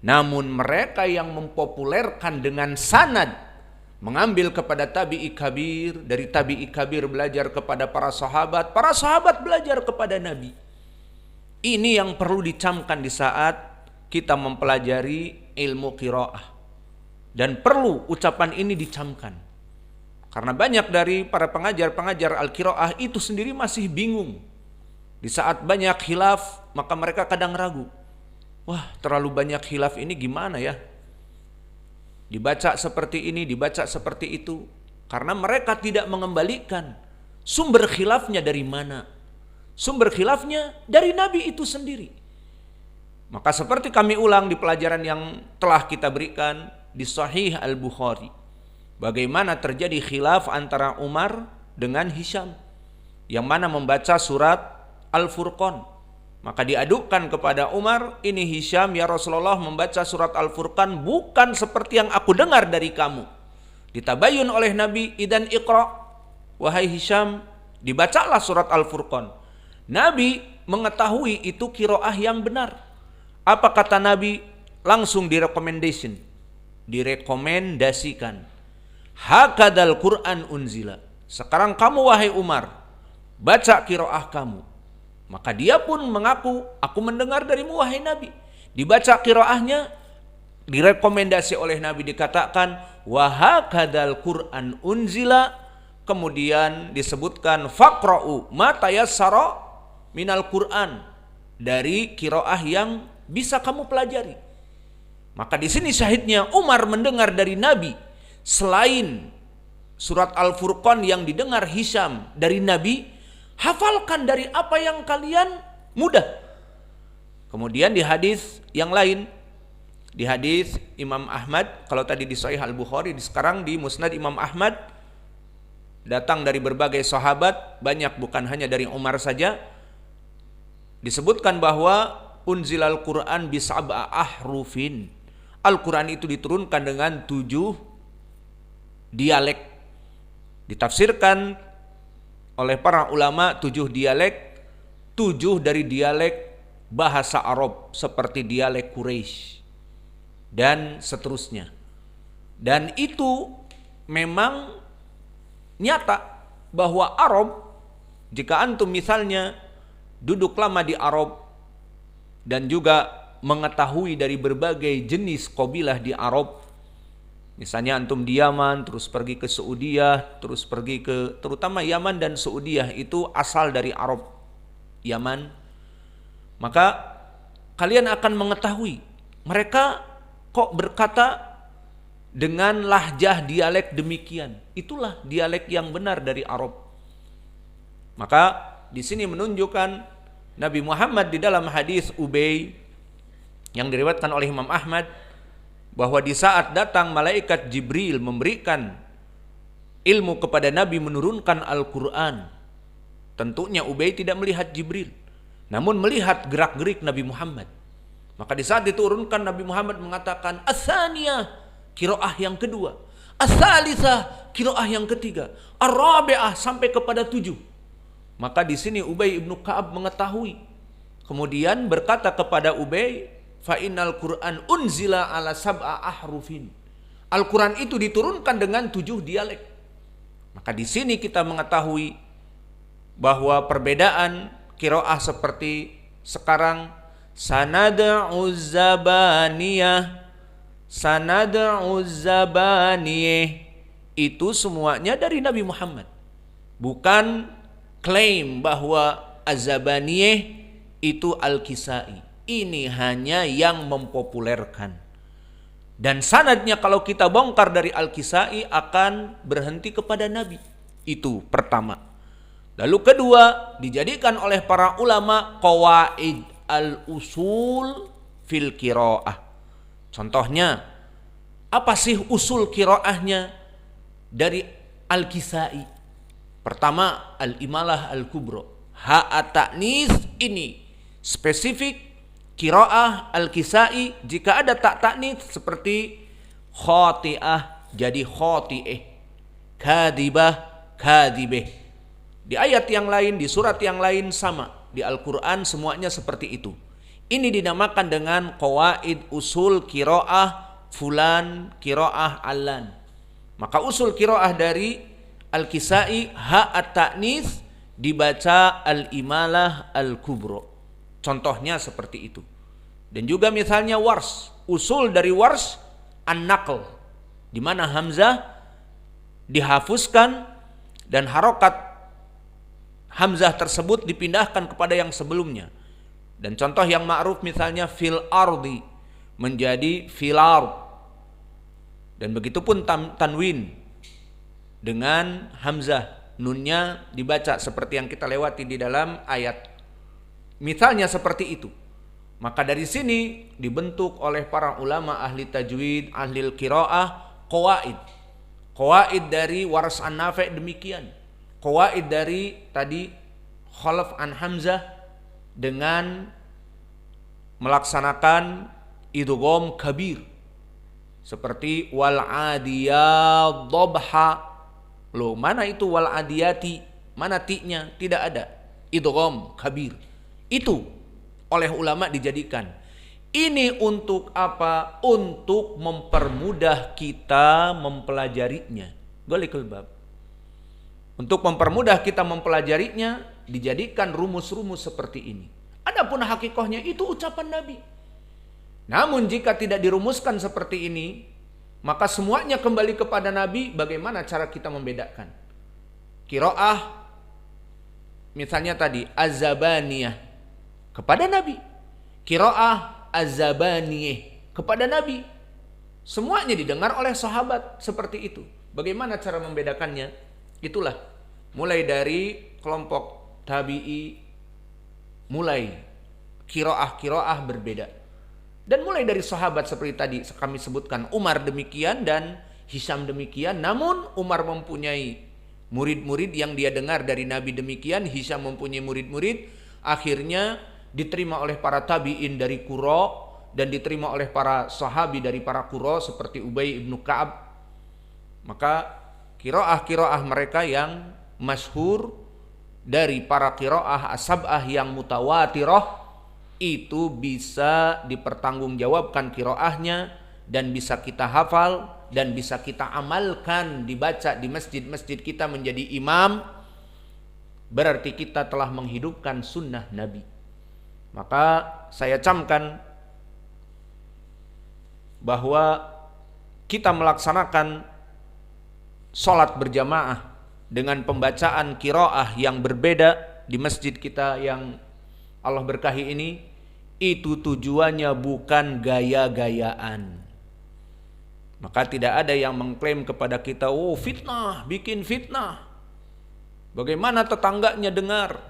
Namun mereka yang mempopulerkan dengan sanad, mengambil kepada tabi'i kabir, dari tabi'i kabir belajar kepada para sahabat belajar kepada Nabi. Ini yang perlu dicamkan di saat kita mempelajari ilmu qiraah. Dan perlu ucapan ini dicamkan. Karena banyak dari para pengajar al-qiraah itu sendiri masih bingung. Di saat banyak khilaf, maka mereka kadang ragu. Wah, terlalu banyak khilaf ini gimana ya? Dibaca seperti ini, dibaca seperti itu. Karena mereka tidak mengembalikan sumber khilafnya dari mana. Sumber khilafnya dari Nabi itu sendiri. Maka seperti kami ulang di pelajaran yang telah kita berikan di Sahih Al-Bukhari. Bagaimana terjadi khilaf antara Umar dengan Hisham. Yang mana membaca surat Al-Furqan. Maka diadukan kepada Umar, ini Hisham ya Rasulullah membaca surat Al-Furqan bukan seperti yang aku dengar dari kamu. Ditabayun oleh Nabi, idan iqra, wahai Hisham, dibacalah surat Al-Furqan. Nabi mengetahui itu qiraah yang benar. Apa kata Nabi? Langsung direkomendasikan. Hakadal Quran unzila. Sekarang kamu wahai Umar, baca qiraah kamu. Maka dia pun mengaku, aku mendengar darimu wahai Nabi. Dibaca qiraahnya, direkomendasi oleh Nabi, dikatakan wahakadal Quran unzila. Kemudian disebutkan faqra'u ma tayassara minal Quran, dari qiraah yang bisa kamu pelajari. Maka di sini syahidnya Umar mendengar dari Nabi selain surat Al-Furqan yang didengar Hisham dari Nabi, hafalkan dari apa yang kalian mudah. Kemudian di hadis yang lain, di hadis Imam Ahmad, kalau tadi di Sahih Al-Bukhari, sekarang di Musnad Imam Ahmad, datang dari berbagai sahabat, banyak bukan hanya dari Umar saja, disebutkan bahwa unzilal Quran bisab'a ahrufin. Al-Quran itu diturunkan dengan 7 dialek. Ditafsirkan oleh para ulama 7 dialek, 7 dari dialek bahasa Arab seperti dialek Quraisy dan seterusnya. Dan itu memang nyata bahwa Arab, jika antum misalnya duduk lama di Arab dan juga mengetahui dari berbagai jenis qabilah di Arab, misalnya antum di Yaman, terus pergi ke Saudiyah, terus pergi ke, terutama Yaman dan Saudiyah itu asal dari Arab Yaman, maka kalian akan mengetahui mereka kok berkata dengan lahjah dialek demikian. Itulah dialek yang benar dari Arab. Maka di sini menunjukkan Nabi Muhammad di dalam hadis Ubay yang diriwayatkan oleh Imam Ahmad, bahwa di saat datang malaikat Jibril memberikan ilmu kepada Nabi, menurunkan Al-Quran, tentunya Ubay tidak melihat Jibril, namun melihat gerak-gerik Nabi Muhammad. Maka di saat diturunkan, Nabi Muhammad mengatakan as-saniyah, qiraah yang kedua, as-salisah, qiraah yang ketiga, ar-rabi'ah, sampai kepada 7. Maka di sini Ubay ibnu Ka'ab mengetahui, kemudian berkata kepada Ubay, fa innal Qur'an unzila ala sab'a ahrufin. Al-Quran itu diturunkan dengan 7 dialek. Maka di sini kita mengetahui bahwa perbedaan qiraah seperti sekarang sanad'u zabaniyah itu semuanya dari Nabi Muhammad. Bukan klaim bahwa az-zabaniyah itu Al-Kisai. Ini hanya yang mempopulerkan. Dan sanadnya kalau kita bongkar dari Al-Kisai akan berhenti kepada Nabi. Itu pertama. Lalu kedua, dijadikan oleh para ulama qawaid al-usul fil qiraah. Contohnya, apa sih usul qiraahnya dari Al-Kisai? Pertama, al-imalah al-kubra. Ha-at-ta'nis ini spesifik qiraah Al-Kisai. Jika ada tak ta'nis seperti khati'ah jadi khati'eh, kadibah kadibeh. Di ayat yang lain, di surat yang lain sama. Di Al-Quran semuanya seperti itu. Ini dinamakan dengan qawaid usul qiraah fulan, qiraah allan. Maka usul qiraah dari Al-Kisai ha at-ta'nis dibaca al-imalah al-kubra. Contohnya seperti itu. Dan juga misalnya wars, usul dari wars an-naql, di mana hamzah dihafuzkan dan harokat hamzah tersebut dipindahkan kepada yang sebelumnya. Dan contoh yang ma'ruf misalnya fil ardi menjadi fil ard. Dan begitu pun tanwin dengan hamzah, nunnya dibaca seperti yang kita lewati di dalam ayat. Misalnya seperti itu. Maka dari sini dibentuk oleh para ulama ahli tajwid, ahli qiraah, qawaid. Qawaid dari Waras an-Nafi' demikian. Qawaid dari tadi Khalaf an Hamzah dengan melaksanakan idgham kabir. Seperti wal adiyat dhabha. Loh, mana itu wal adiyati? Mana ti-nya? Tidak ada. Idgham kabir. Itu oleh ulama dijadikan. Ini untuk apa? Untuk mempermudah kita mempelajarinya. Golikul bab. Untuk mempermudah kita mempelajarinya, dijadikan rumus-rumus seperti ini. Adapun hakikahnya itu ucapan Nabi. Namun jika tidak dirumuskan seperti ini, maka semuanya kembali kepada Nabi. Bagaimana cara kita membedakan? Qiraah misalnya tadi az-zabaniyah kepada Nabi, qiraah az-zabaniyah kepada Nabi. Semuanya didengar oleh sahabat seperti itu. Bagaimana cara membedakannya? Itulah mulai dari kelompok tabi'i, mulai qiraah berbeda. Dan mulai dari sahabat seperti tadi kami sebutkan, Umar demikian dan Hisham demikian. Namun Umar mempunyai murid-murid yang dia dengar dari Nabi demikian, Hisham mempunyai murid-murid. Akhirnya diterima oleh para tabi'in dari Qura dan diterima oleh para sahabi dari para Qura seperti Ubay ibnu Ka'ab. Maka qiraah mereka yang masyhur dari para qiraah as-sab'ah yang mutawatirah itu bisa dipertanggungjawabkan qiraahnya dan bisa kita hafal dan bisa kita amalkan, dibaca di masjid-masjid kita menjadi imam. Berarti kita telah menghidupkan sunnah Nabi. Maka saya camkan bahwa kita melaksanakan sholat berjamaah dengan pembacaan qiraah yang berbeda di masjid kita yang Allah berkahi ini, itu tujuannya bukan gaya-gayaan. Maka tidak ada yang mengklaim kepada kita, oh fitnah, bikin fitnah. Bagaimana tetangganya dengar?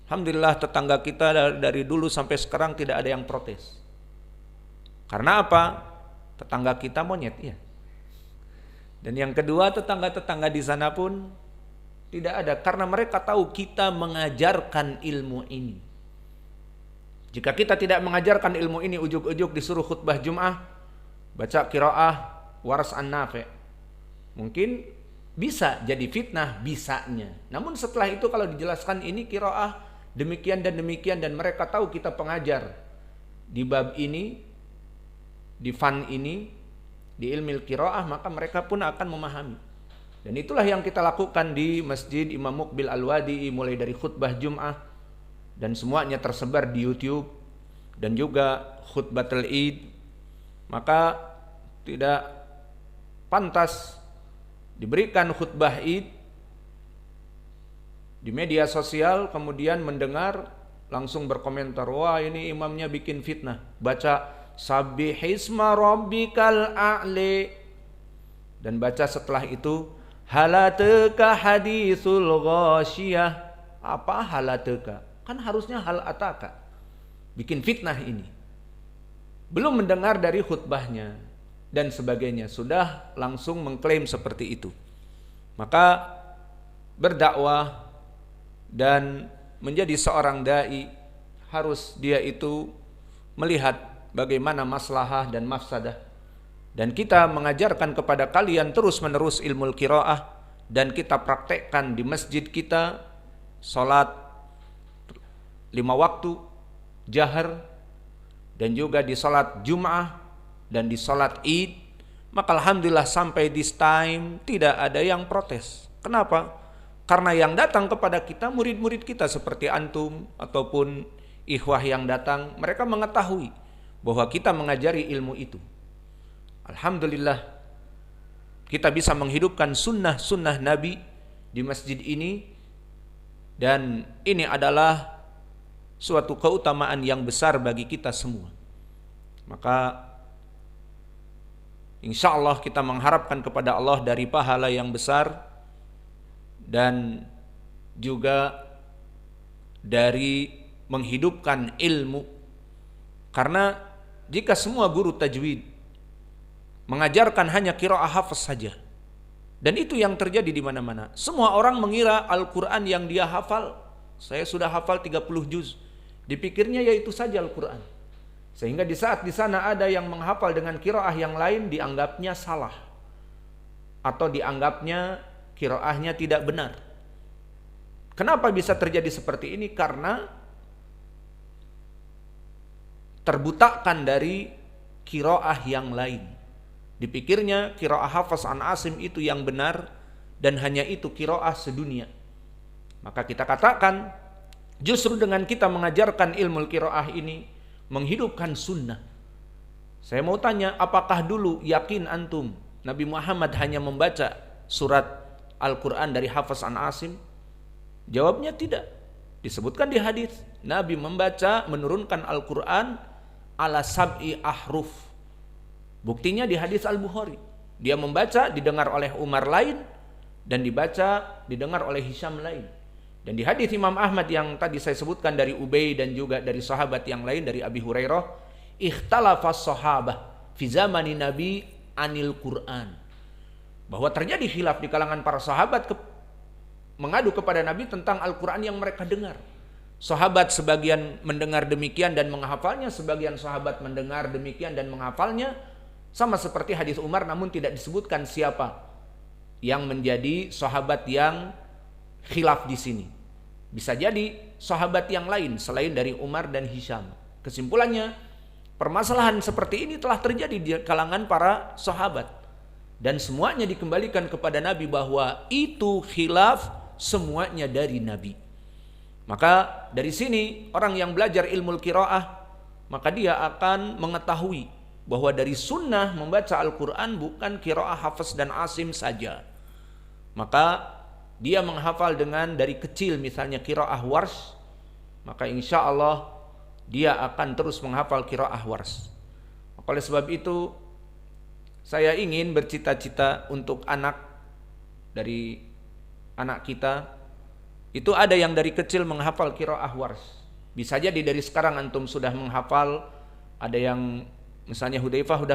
Alhamdulillah tetangga kita dari dulu sampai sekarang tidak ada yang protes. Karena apa? Tetangga kita monyet ya. Dan yang kedua, tetangga-tetangga di sana pun tidak ada, karena mereka tahu kita mengajarkan ilmu ini. Jika kita tidak mengajarkan ilmu ini, ujuk-ujuk disuruh khutbah Jum'ah, baca qiraah Waras an-Nafi', mungkin bisa jadi fitnah, bisanya. Namun setelah itu kalau dijelaskan ini qiraah demikian dan demikian, dan mereka tahu kita pengajar di bab ini, di fan ini, di ilmu qiraah, maka mereka pun akan memahami. Dan itulah yang kita lakukan di Masjid Imam Muqbil Al-Wadi'i, mulai dari khutbah Jum'ah dan semuanya tersebar di YouTube, dan juga khutbatul Id. Maka tidak pantas diberikan khutbah Id di media sosial kemudian mendengar langsung berkomentar, wah ini imamnya bikin fitnah, baca sabbihisma rabbikal a'li, dan baca setelah itu halataka haditsul ghasyiyah. Apa halataka? Kan harusnya hal ataka. Bikin fitnah ini. Belum mendengar dari khutbahnya dan sebagainya, sudah langsung mengklaim seperti itu. Maka berdakwah dan menjadi seorang dai harus dia itu melihat bagaimana maslahah dan mafsadah. Dan kita mengajarkan kepada kalian terus-menerus ilmu qiraah, dan kita praktekkan di masjid kita, salat 5 waktu, jahar dan juga di salat Jum'ah dan di salat Id, maka alhamdulillah sampai this time tidak ada yang protes. Kenapa? Karena yang datang kepada kita murid-murid kita seperti antum ataupun ikhwah yang datang, mereka mengetahui bahwa kita mengajari ilmu itu. Alhamdulillah kita bisa menghidupkan sunnah-sunnah Nabi di masjid ini, dan ini adalah suatu keutamaan yang besar bagi kita semua. Maka insya Allah kita mengharapkan kepada Allah dari pahala yang besar dan juga dari menghidupkan ilmu. Karena jika semua guru tajwid mengajarkan hanya qiraah hafaz saja, dan itu yang terjadi di mana-mana, semua orang mengira Al-Quran yang dia hafal, saya sudah hafal 30 juz, dipikirnya yaitu saja Al-Quran. Sehingga di saat di sana ada yang menghafal dengan qiraah yang lain, dianggapnya salah atau dianggapnya qiraahnya tidak benar. Kenapa bisa terjadi seperti ini? Karena terbutakan dari qiraah yang lain. Dipikirnya qiraah Hafs an Asim itu yang benar dan hanya itu qiraah sedunia. Maka kita katakan justru dengan kita mengajarkan ilmu qiraah ini menghidupkan sunnah. Saya mau tanya, apakah dulu yakin antum Nabi Muhammad hanya membaca surat Al-Quran dari Hafs an Asim? Jawabnya tidak. Disebutkan di hadis Nabi membaca menurunkan Al-Quran ala sab'i ahruf. Buktinya di hadis Al-Bukhari, dia membaca didengar oleh Umar lain dan didengar oleh Hisham lain. Dan di hadis Imam Ahmad yang tadi saya sebutkan dari Ubay dan juga dari sahabat yang lain dari Abi Hurairah, ikhtalafas sahabah fi zamani Nabi anil Quran. Bahwa terjadi khilaf di kalangan para sahabat mengadu kepada Nabi tentang Al-Quran yang mereka dengar. Sahabat sebagian mendengar demikian dan menghafalnya, sebagian sahabat mendengar demikian dan menghafalnya. Sama seperti hadis Umar, namun tidak disebutkan siapa yang menjadi sahabat yang khilaf di sini. Bisa jadi sahabat yang lain selain dari Umar dan Hisham. Kesimpulannya, permasalahan seperti ini telah terjadi di kalangan para sahabat dan semuanya dikembalikan kepada Nabi bahwa itu khilaf semuanya dari Nabi. Maka dari sini orang yang belajar ilmu qiraah, maka dia akan mengetahui bahwa dari sunnah membaca Al-Quran bukan qiraah Hafs dan Asim saja. Maka dia menghafal dengan dari kecil misalnya qiraah Warsh, maka insya Allah dia akan terus menghafal qiraah Warsh. Oleh sebab itu saya ingin bercita-cita untuk anak kita itu ada yang dari kecil menghafal qiraah Warsh. Bisa jadi dari sekarang antum sudah menghafal, ada yang misalnya Hudzaifah sudah